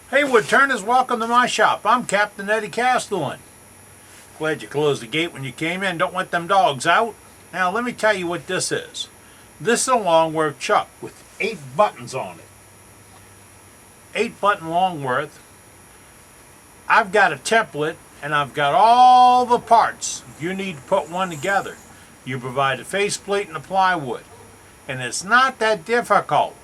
Hey Woodturners, welcome to my shop. I'm Captain Eddie Castellan. Glad you closed the gate when you came in. Don't let them dogs out. Now let me tell you what this is. This is a Longworth chuck with 8 buttons on it. 8 button Longworth. I've got a template and I've got all the parts you need to put one together. You provide the faceplate and the plywood. And it's not that difficult.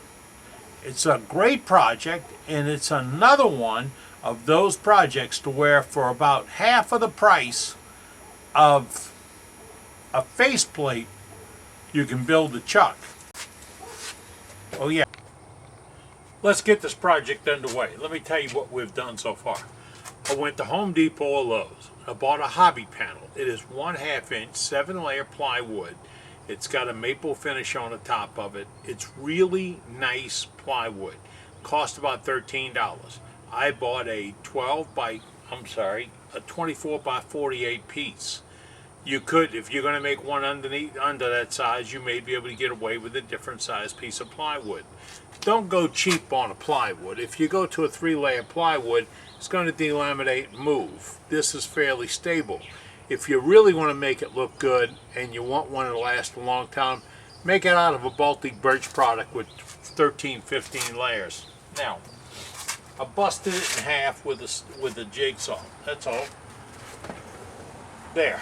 It's a great project, and it's another one of those projects to where for about half of the price of a faceplate, you can build a chuck. Oh yeah. Let's get this project underway. Let me tell you what we've done so far. I went to Home Depot or Lowe's. I bought a hobby panel. It is 1/2 inch, 7-layer plywood. It's got a maple finish on the top of it. It's really nice plywood. Cost about $13. I bought a 24 by 48 piece. You could, if you're going to make one under that size, you may be able to get away with a different size piece of plywood. Don't go cheap on a plywood. If you go to a 3-layer plywood, it's going to delaminate and move. This is fairly stable. If you really want to make it look good and you want one to last a long time, make it out of a Baltic birch product with 13, 15 layers. Now, I busted it in half with a jigsaw. That's all. There.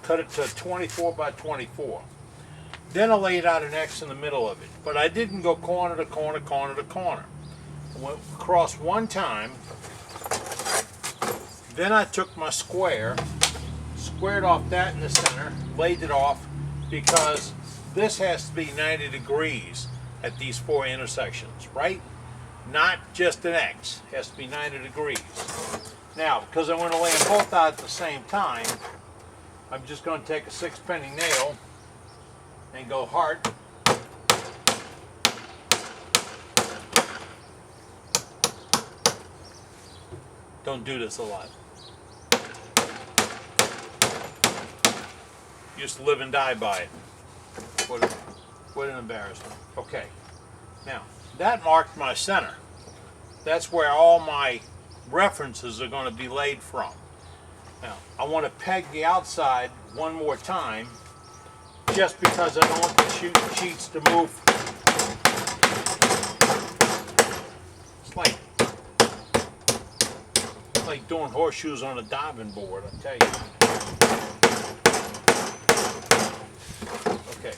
Cut it to 24 by 24. Then I laid out an X in the middle of it. But I didn't go corner to corner, corner to corner. I went across one time. Then I took my square, squared off that in the center, laid it off because this has to be 90 degrees at these 4 intersections, right? Not just an X, it has to be 90 degrees. Now, because I'm going to lay them both out at the same time, I'm just going to take a 6-penny nail and go hard. Don't do this a lot. Used to live and die by it. What an embarrassment. Okay. Now, that marked my center. That's where all my references are going to be laid from. Now, I want to peg the outside one more time just because I don't want the sheets to move. It's like doing horseshoes on a diving board, I tell you. Okay,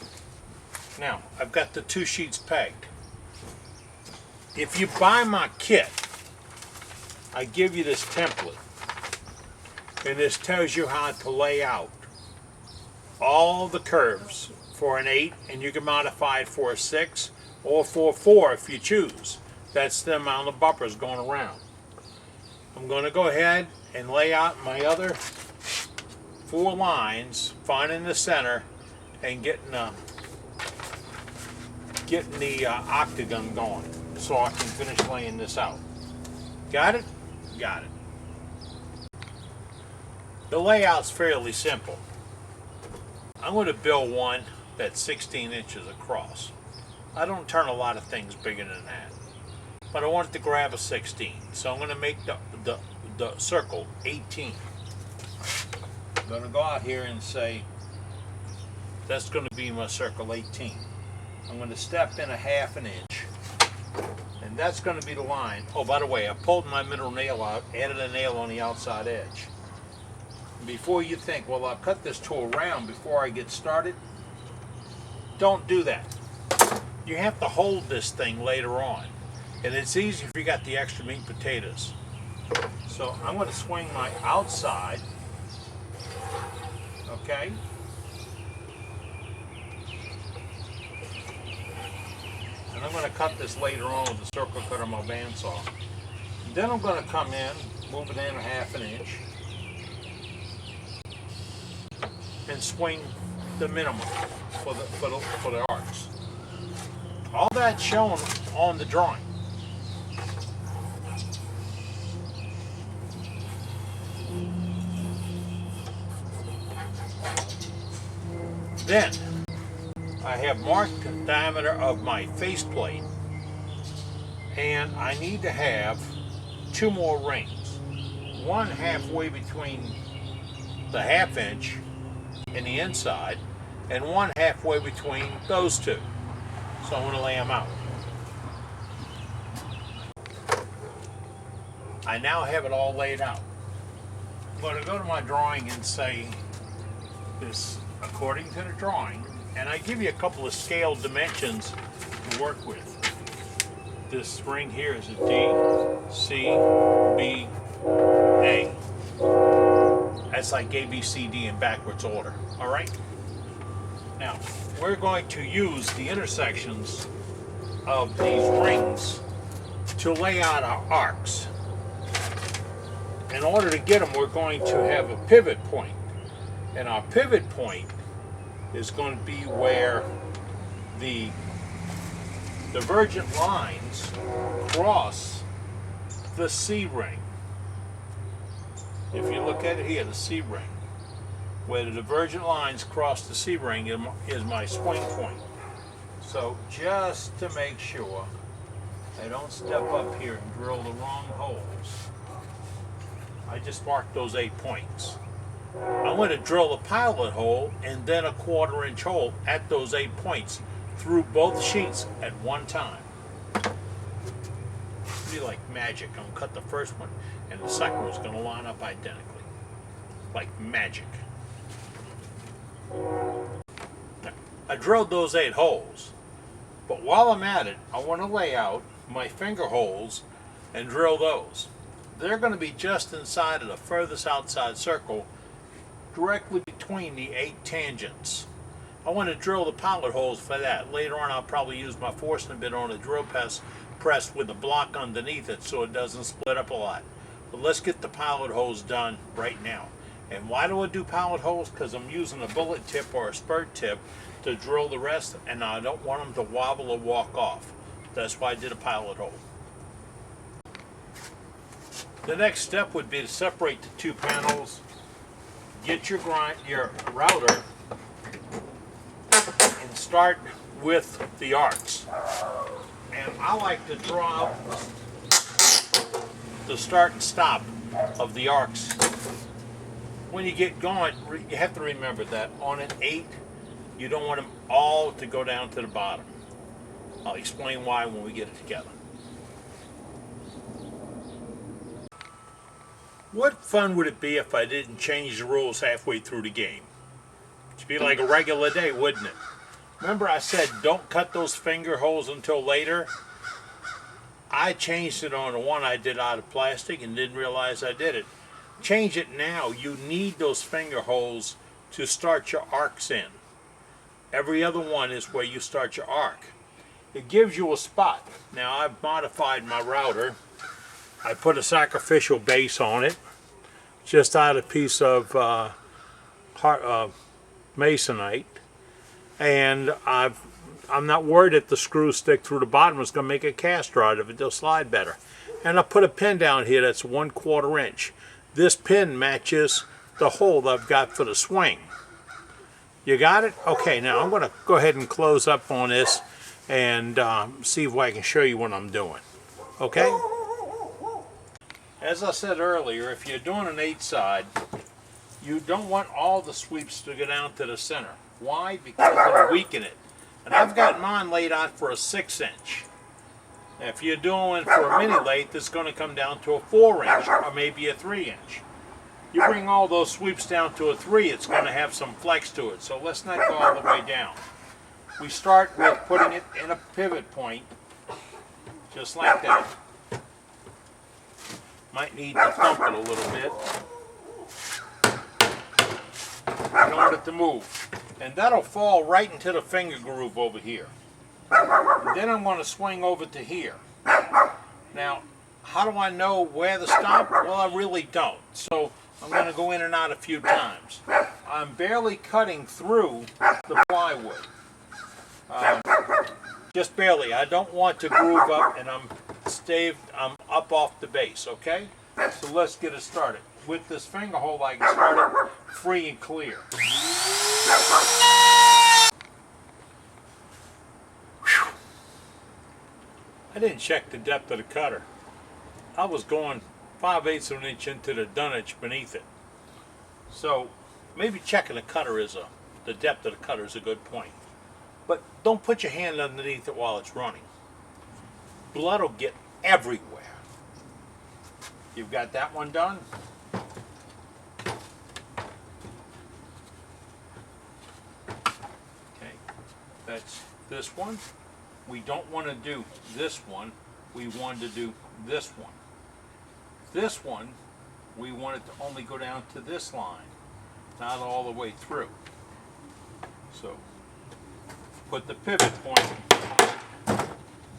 now I've got the 2 sheets pegged. If you buy my kit, I give you this template, and this tells you how to lay out all the curves for an 8, and you can modify it for a 6 or for a 4 if you choose. That's the amount of bumpers going around. I'm going to go ahead and lay out my other 4 lines, finding the center and getting the octagon going so I can finish laying this out. Got it? Got it. The layout's fairly simple. I'm going to build one that's 16 inches across. I don't turn a lot of things bigger than that, but I want it to grab a 16, so I'm going to make the circle 18. I'm going to go out here and say that's going to be my circle 18. I'm going to step in a 1/2 inch, and that's going to be the line. Oh, by the way, I pulled my middle nail out, added a nail on the outside edge. Before you think, well, I'll cut this to a round before I get started, don't do that. You have to hold this thing later on, and it's easy if you got the extra meat and potatoes. So I'm going to swing my outside, okay? And I'm going to cut this later on with the circle cutter on my bandsaw. Then I'm going to come in, move it in a 1/2 inch, and swing the minimum for the arcs. All that's shown on the drawing. Then I have marked the diameter of my faceplate And I need to have two more rings. One halfway between the 1/2 inch and the inside, and one halfway between those two. So I'm going to lay them out. I now have it all laid out. I'm going to go to my drawing and say this according to the drawing, and I give you a couple of scale dimensions to work with. This ring here is a D, C, B, A. That's like A, B, C, D in backwards order. All right? Now, we're going to use the intersections of these rings to lay out our arcs. In order to get them, we're going to have a pivot point. And our pivot point is going to be where the divergent lines cross the C ring. If you look at it here, the C ring, where the divergent lines cross the C ring is my swing point. So just to make sure I don't step up here and drill the wrong holes, I just marked those 8 points. I'm going to drill a pilot hole and then a 1/4 inch hole at those 8 points through both sheets at one time. It'll be like magic. I'm going to cut the first one and the second one's going to line up identically. Like magic. I drilled those 8 holes, but while I'm at it, I want to lay out my finger holes and drill those. They're going to be just inside of the furthest outside circle, directly between the 8 tangents. I want to drill the pilot holes for that. Later on, I'll probably use my forcing bit on a drill press with a block underneath it so it doesn't split up a lot. But let's get the pilot holes done right now. And why do I do pilot holes? Because I'm using a bullet tip or a spurt tip to drill the rest, and I don't want them to wobble or walk off. That's why I did a pilot hole. The next step would be to separate the 2 panels, get your router, and start with the arcs. And I like to draw out the start and stop of the arcs. When you get going, you have to remember that on an 8, you don't want them all to go down to the bottom. I'll explain why when we get it together. What fun would it be if I didn't change the rules halfway through the game? It'd be like a regular day, wouldn't it? Remember I said don't cut those finger holes until later? I changed it on the one I did out of plastic and didn't realize I did it. Change it now. You need those finger holes to start your arcs in. Every other one is where you start your arc. It gives you a spot. Now I've modified my router. I put a sacrificial base on it, just out of a piece of masonite, and I'm not worried if the screws stick through the bottom. It's going to make a cast rod of it. They'll slide better. And I put a pin down here that's 1/4 inch. This pin matches the hole that I've got for the swing. You got it? Okay, now I'm going to go ahead and close up on this and see if I can show you what I'm doing. Okay? As I said earlier, if you're doing an 8 side, you don't want all the sweeps to go down to the center. Why? Because it'll weaken it. And I've got mine laid out for a 6 inch. If you're doing for a mini lathe, it's going to come down to a 4 inch or maybe a 3 inch. You bring all those sweeps down to a 3, it's going to have some flex to it. So let's not go all the way down. We start with putting it in a pivot point, just like that. Might need to thump it a little bit. I don't want it to move. And that'll fall right into the finger groove over here. And then I'm going to swing over to here. Now, how do I know where to stop? Well, I really don't. So I'm going to go in and out a few times. I'm barely cutting through the plywood. Just barely. I don't want to groove up, and I'm up off the base, okay? So let's get it started. With this finger hole, I can start it free and clear. I didn't check the depth of the cutter. I was going 5/8 of an inch into the dunnage beneath it. So maybe checking the depth of the cutter is a good point. But don't put your hand underneath it while it's running. Blood will get everywhere. You've got that one done. Okay, that's this one. We don't want to do this one. We want to do this one. This one, we want it to only go down to this line, not all the way through. So, put the pivot point,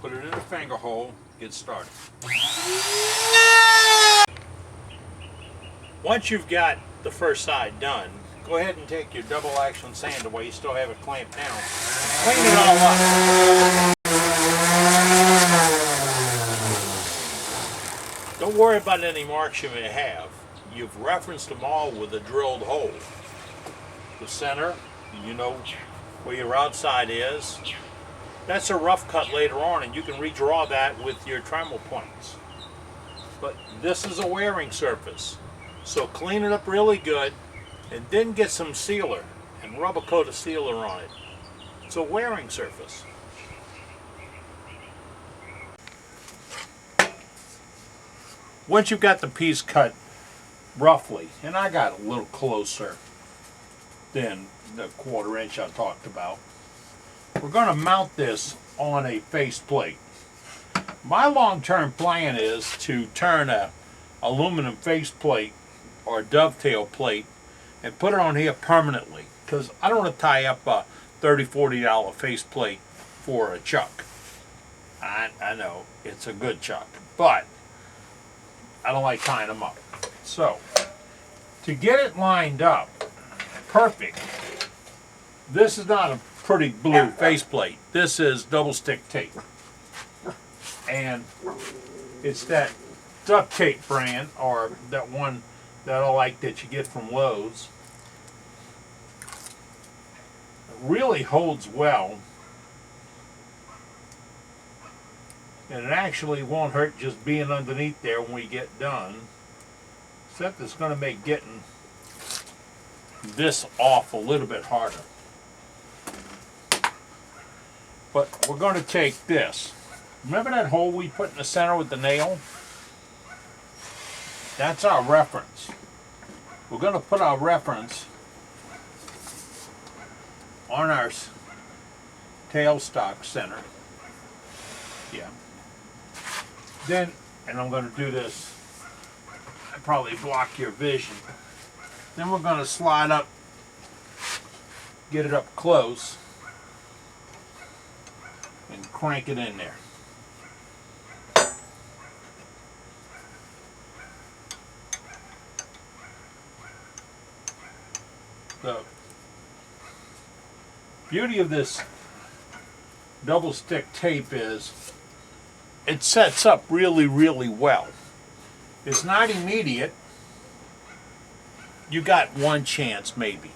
put it in the finger hole, get started. Once you've got the first side done, go ahead and take your double action sander while you still have it clamped down. Clean it all up. Don't worry about any marks you may have. You've referenced them all with a drilled hole. The center, you know where your outside is. That's a rough cut later on, and you can redraw that with your Dremel points. But this is a wearing surface, so clean it up really good, and then get some sealer and rub a coat of sealer on it. It's a wearing surface. Once you've got the piece cut roughly, and I got a little closer than the 1/4 inch I talked about, we're going to mount this on a face plate. My long-term plan is to turn a aluminum face plate or a dovetail plate and put it on here permanently, because I don't want to tie up a $30, $40 face plate for a chuck. I know it's a good chuck, but I don't like tying them up. So, to get it lined up perfect, this is not a pretty blue faceplate. This is double stick tape. And it's that duct tape brand, or that one that I like that you get from Lowe's. It really holds well. And it actually won't hurt just being underneath there when we get done. Except it's going to make getting this off a little bit harder. But we're going to take this. Remember that hole we put in the center with the nail? That's our reference. We're going to put our reference on our tailstock center. Yeah. Then, and I'm going to do this, I probably block your vision. Then we're going to slide up, get it up close, and crank it in there. The beauty of this double stick tape is it sets up really, really well. It's not immediate. You got one chance maybe.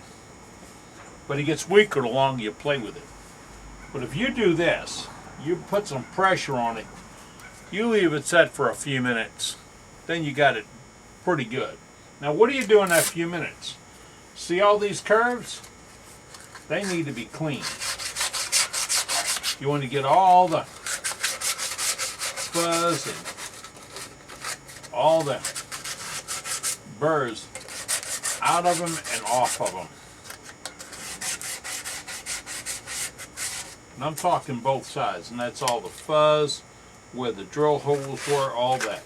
But it gets weaker the longer you play with it. But if you do this, you put some pressure on it, you leave it set for a few minutes, then you got it pretty good. Now what do you do in that few minutes? See all these curves? They need to be clean. You want to get all the fuzz and all the burrs out of them and off of them. And I'm talking both sides, and that's all the fuzz, where the drill holes were, all that.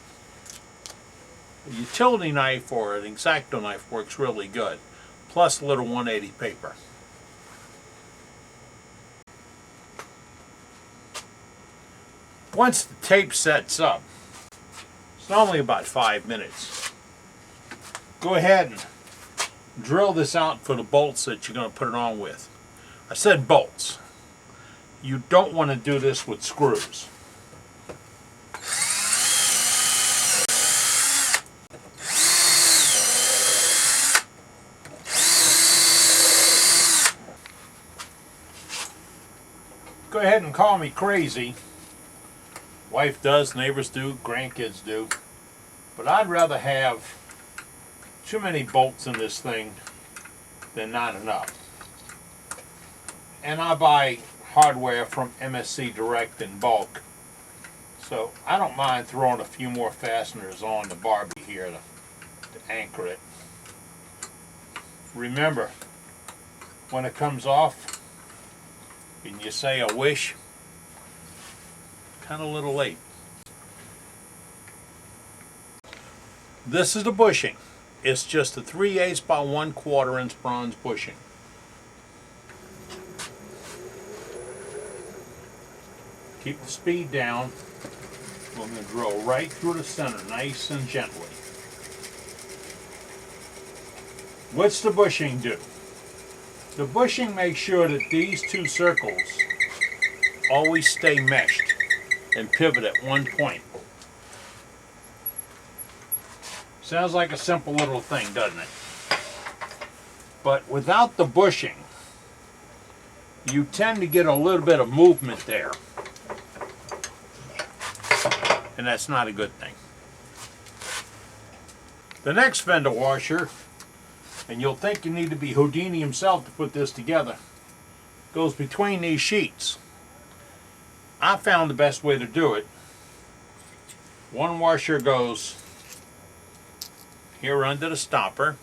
A utility knife or an X-Acto knife works really good, plus a little 180 paper. Once the tape sets up, it's normally about 5 minutes. Go ahead and drill this out for the bolts that you're going to put it on with. I said bolts. You don't want to do this with screws. Go ahead and call me crazy, Wife does, neighbors do, grandkids do. But I'd rather have too many bolts in this thing than not enough. And I buy hardware from MSC Direct in bulk. So I don't mind throwing a few more fasteners on the Barbie here to anchor it. Remember, when it comes off and you say a wish, kind of a little late. This is the bushing. It's just a 3/8 by 1/4 inch bronze bushing. Keep the speed down. We're going to drill right through the center, nice and gently. What's the bushing do? The bushing makes sure that these two circles always stay meshed and pivot at one point. Sounds like a simple little thing, doesn't it? But without the bushing, you tend to get a little bit of movement there. And that's not a good thing. The next fender washer, and you'll think you need to be Houdini himself to put this together, goes between these sheets. I found the best way to do it. One washer goes here under the stopper.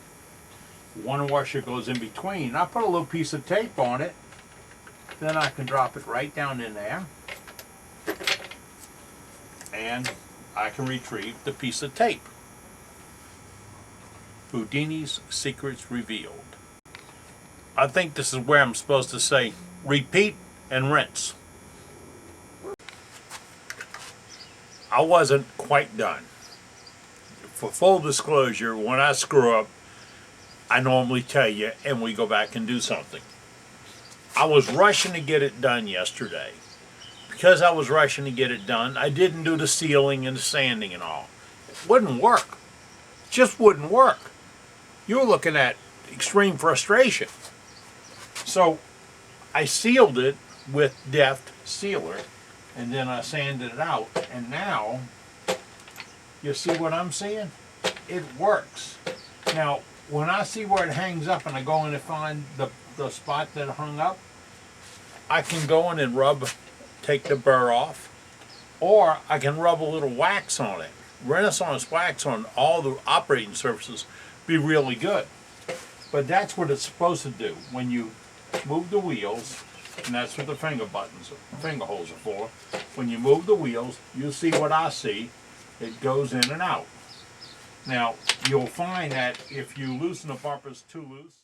One washer goes in between. I put a little piece of tape on it. Then I can drop it right down in there. And I can retrieve the piece of tape. Houdini's secrets revealed. I think this is where I'm supposed to say repeat and rinse. I wasn't quite done. For full disclosure, when I screw up, I normally tell you and we go back and do something. I was rushing to get it done yesterday. Because I was rushing to get it done, I didn't do the sealing and the sanding and all. It wouldn't work. It just wouldn't work. You were looking at extreme frustration. So I sealed it with Deft Sealer and then I sanded it out, and now you see what I'm seeing? It works. Now when I see where it hangs up and I go in and find the spot that it hung up, I can go in and take the burr off, or I can rub a little wax on it. Renaissance wax on all the operating surfaces be really good. But that's what it's supposed to do when you move the wheels, and that's what the finger holes are for. When you move the wheels, you'll see what I see. It goes in and out. Now, you'll find that if you loosen the bumpers too loose,